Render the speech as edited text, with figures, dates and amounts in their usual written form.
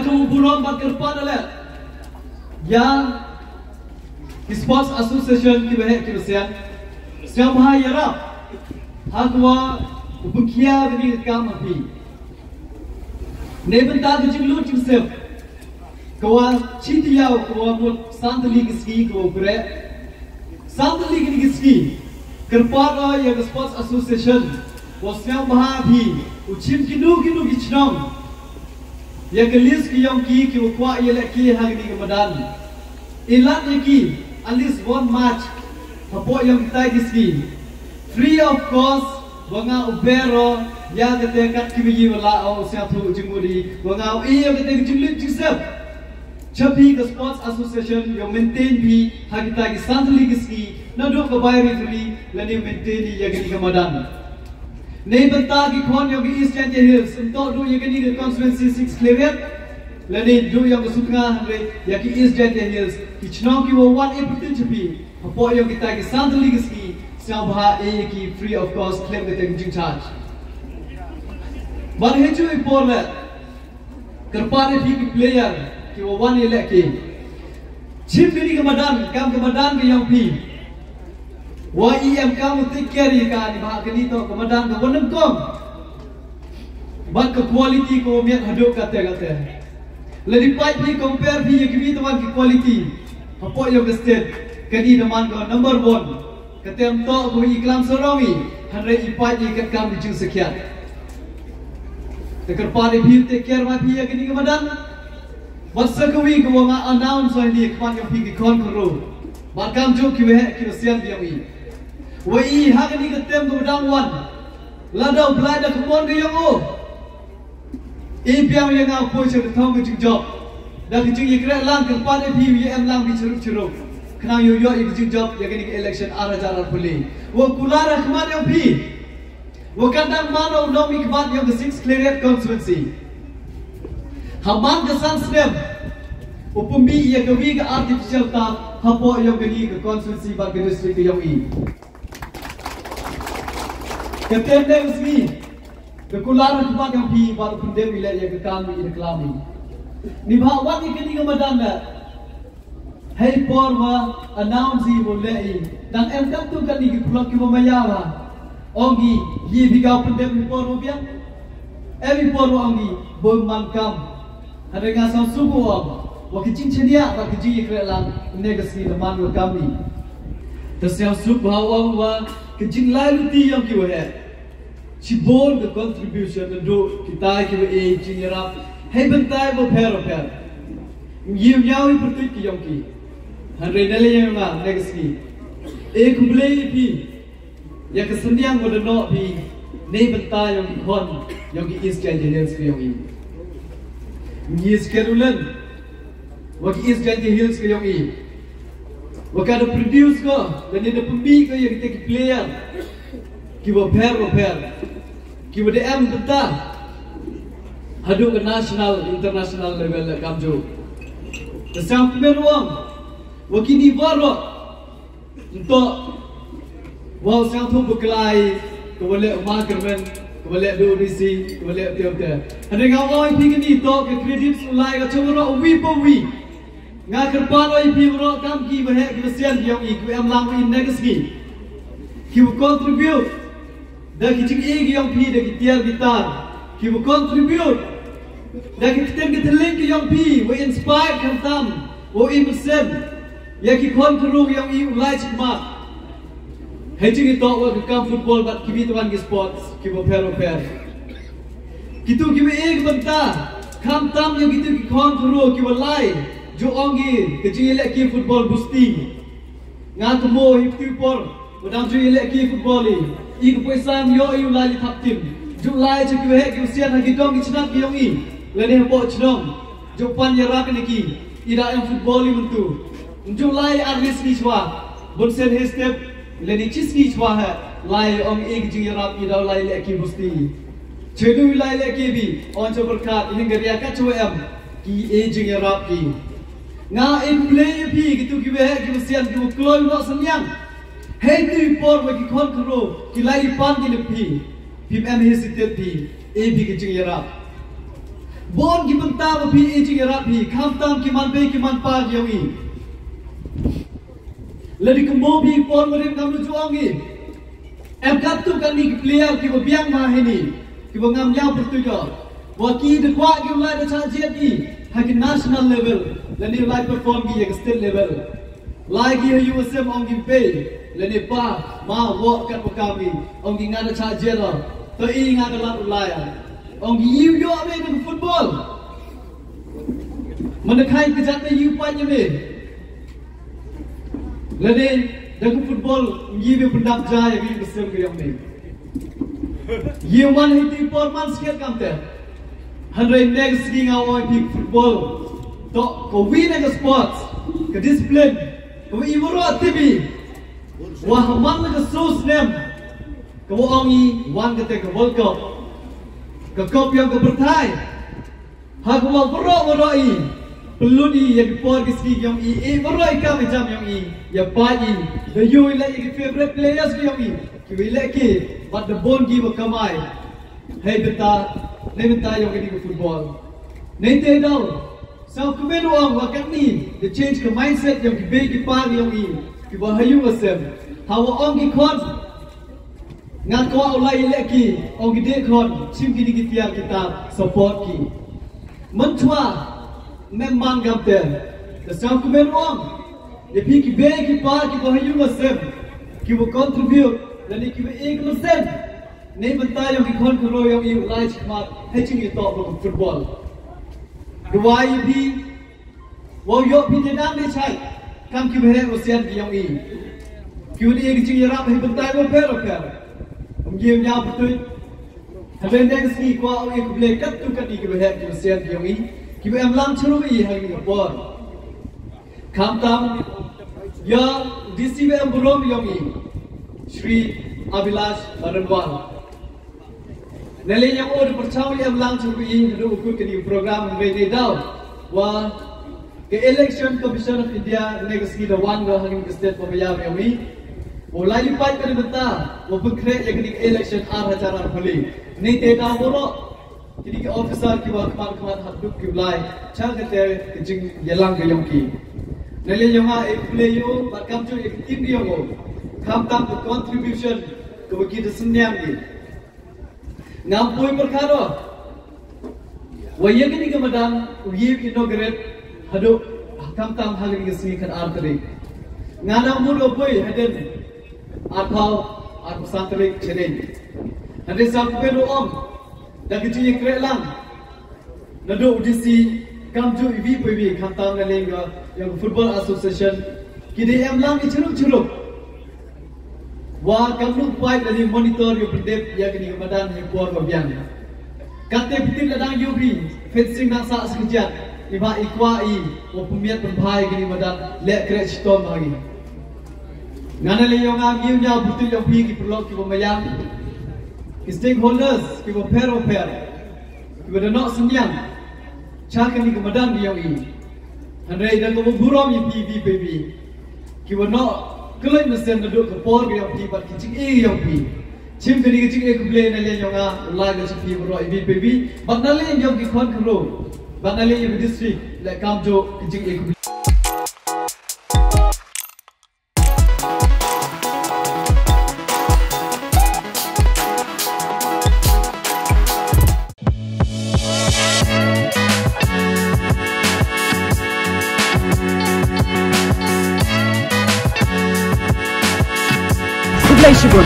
tu buron bat kerpan ale yang sports association ki bahek ki sian siam hayara hakwa bukia bini kam api ne benta de jinglu jingse kawa chitiao kawa mut santli kiski kawa bre santli kiski kerpan yang sports association was siam bhabi uchim kinu kichnong yang kelis ki yang ki ukwa yele ki hagni ke badan ilat ki at least one match hapoh yang kita kiski free of cost wanga ubero ya kete kat ki bi wala au siatu jinguri wanga yang kete jinglit jisep chapi ke sports association yang maintain bi hagita ki santli kiski na do ko bayari free lani maintain ya gni ke badan नहीं बनता कि कौन योगी east and hills तो दो ये कहीं के कॉन्स्टिट्यूएंसी 6 क्लियर लेने दो yang सुतंगा हमरे या कि ईस्ट एंड हिल्स कि चुनाव की वो 1 अप्रैल छपी hapoh yang kita की सांतली किसकी सियाभा ए की फ्री ऑफ कॉस्ट क्लेम के तक जिंग चार्ज वन हेचु इपोर ले करपारे भी की प्लेयर कि वो 1 ले के छिप करी के मैदान काम के मैदान के yang भी wah em kamu take care ka ni bah kini to komandan ka wanam kom bat ka quality ko miat hadok kate ladi pai bhi compare bhi ye kimi taman ki quality hapoh yo state kani taman ko number 1 katem to ko iklam sorongi hanre ipai ye kat kam ju sekian tekar pare bhi take care ma bhi ye kini komandan wasakawi ko ma announce ni kwan yo bhi ki kon ko bat kam jo ki we ki sian bi wi wai hagani ke tem ko dang wan ladau blada ko mon ke yang o e piang yang au po che thong ke job da ki jing yekra lang ke pa de phi ye em lang bi churuk khna yo ye jing job ye ke election ara jara puli wo kulara khman yo phi wo kandang mano no mi kbat yo ke 6 clear constituency haman ke san snem upumi ye ke wi ke artificial ta hapoh yo ke ni ke constituency ba ke district ke yo i ketem de usmi ke kular khmat yang phi baru pendem wilayah yang ke kami in klami ni bhawan ni kini ke madan la hai por wa announce bo lei dan em kam tu kan ni ke blok ki maya wa ongi ye bigau pendem ni por biang em por ongi bo man kam ada nga sa subu wa ki chin chenia wa ki ji kre lang negasi de man wa kami tasya sub bawang wa ke jing lai luti yang ki wa hai Cibol the contribution the do kita ki we jingerap hey bentai bo pher yiu nyau i pertu ki yong ki hanre nale yang ma legacy e kumble pi ya kesenian mo no pi nei bentai yang kon yong ki east hills ki yong i ni schedulen wa ki east hills ki yong i wa ka produce ko dan ni pembi ko yang kita ki player ki bo pher ki bo em benta hadu ke national international level kamjo tesang pemeruang wakini baro untuk wow sang tu berkelai ke boleh Kyrmen ke boleh do risi ke boleh tiap ada ngawai pi ni to ke kredit ulai ke cuma wi po wi nga kerpan oi pi bro kam ki bahek ke sian yang i ku em lang in negasi ki contribute da ki jing e yang pi da ki tiar gitar ki contribute da ki tem ki link yang pi we inspire kan tam wo imsen ya ki control yang i ulai chma hejing to wa kam football bat ki tuan ki sports ki bo per kitu ki we ek banta kam tam yang kitu ki control ki ulai jo ongi ke ji le ki football boosting nga to mo hip tu por wadam ji le ki football i ko paisa yo i ulai thap tim Julai cakap hek keusian lagi dong ichnak yongi lene po chnong jo pan yarak niki ida yang football mentu Julai arlis ni chwa bonsen he step lene chis ni chwa hai lai ong ek jing yarap ida lai le ki busti chedu lai le ki bi on jo berkat ini geria ka chwa em ki e jing yarap ki nga em play pi gitu ki hek keusian ki kloi no samyang hey tu por wa ki kon kro ki lai pan ki pi Pim em hesitate pi e bi ke jing yarap Bon ki bentang pi ejing rapi, kamtam ki man be ki man pa yongi. Ladi kemo pi pon merin kamu juangi. Em katu kan ni player ki biang mahini, ki ngam yang pertujuh. Waki de kwa ki ulai de chajiat ni, haki national level, lani ulai perform ki yang state level. Lagi you asem ong ki pay, lani pa ma walk kat kami, ong ki ngada chajiat lah. To i ngada lat ulai. Ong you yo ame dengan football. Menekai kejat ni you pan ni. Lade dengan football you be pendap jaya yang besar ke yang ni. You man hiti porman sikit kamte. Handai next king awak di football. To ko win ke sports, ke discipline, ko iwaro TV. Wah man ke snem. Ko ongi wan ke World Cup. Kekop yang kebertai, hak mau beroi, peluni yang dipor keski yang beroi kami jam yang yang bayi, the you like your favorite players yang kita like, but the bone give a kamai, hey beta yang ini ke football, nanti tahu, so kemen orang wakat ni, the change ke mindset yang kita par yang kita bahayu asem, hawa orang kita ngan ko ulai leki ong gede kon chim gini gitia kita support ki mentua memang gamte the sam kumen ong ye pi ki be ki pa ki bo hayu masem ki bo contribute lani ki be 1% nei banta yo ki kon kro yo i ulai chmat heching i to bo football duai bi wo yo pi de dam ni chai kam ki be he osian ki yong i ki udi ki ching yarap he banta bo per Mungkin yang betul. Tapi next ni kau orang yang boleh kat tu kat ni kita lihat kita siap dia ni. Kita amlang cerui hari ni pun. Kamtam ya DCB belum yang ni. Shri Abilash Aranwal. Nelayan yang orang percaya yang amlang cerui ada ukur ke ni program ini dah. Wah ke election Commission of India next ni dah one dah hari ni state pemilihan yang ni. Mulai lipat ke beta, walaupun kerja yang kini election acara beli. Ni tidak boleh. Jadi ke officer kita kemar haduk kita, cakap kita kejeng jalan ke yang ki. Nilai yang ada playo, berkam tu tim yang go. Kamtam ke contribution ke begitu snem ni. Ngampui perkara. Wajib kini kemudian wajib inaugurate haduk kamtam hari ini sini kan arteri. Nganam muda boy haden. Atau santri cedeng. Nanti sampai doang, dah kecil kerelang. Nado audisi kamju ibi pui kamtam nalenga yang football association. Kini lang ceruk. Wah kamlu pai dari monitor yang berdep yang kini kemudian yang buat bagian. Kata betul ladang yubi fencing nak sak sekejap. Iba ikwai, wapemiat pembai kini kemudian lek kerek storm lagi. Ngana le yang ambil yang betul yang pergi perlu kita bayang, stakeholders kita pair, kita nak senyam, cakap ni kemudian dia ini, handai dan kita buram yang PB, kita nak kelai mesin duduk ke por yang pergi, pada kecik yang pergi, cim kini kecik boleh nilai yang lain macam PB, bak nilai yang kita kon kerja, bak nilai yang district, like kamjo kecik boleh. Flexible.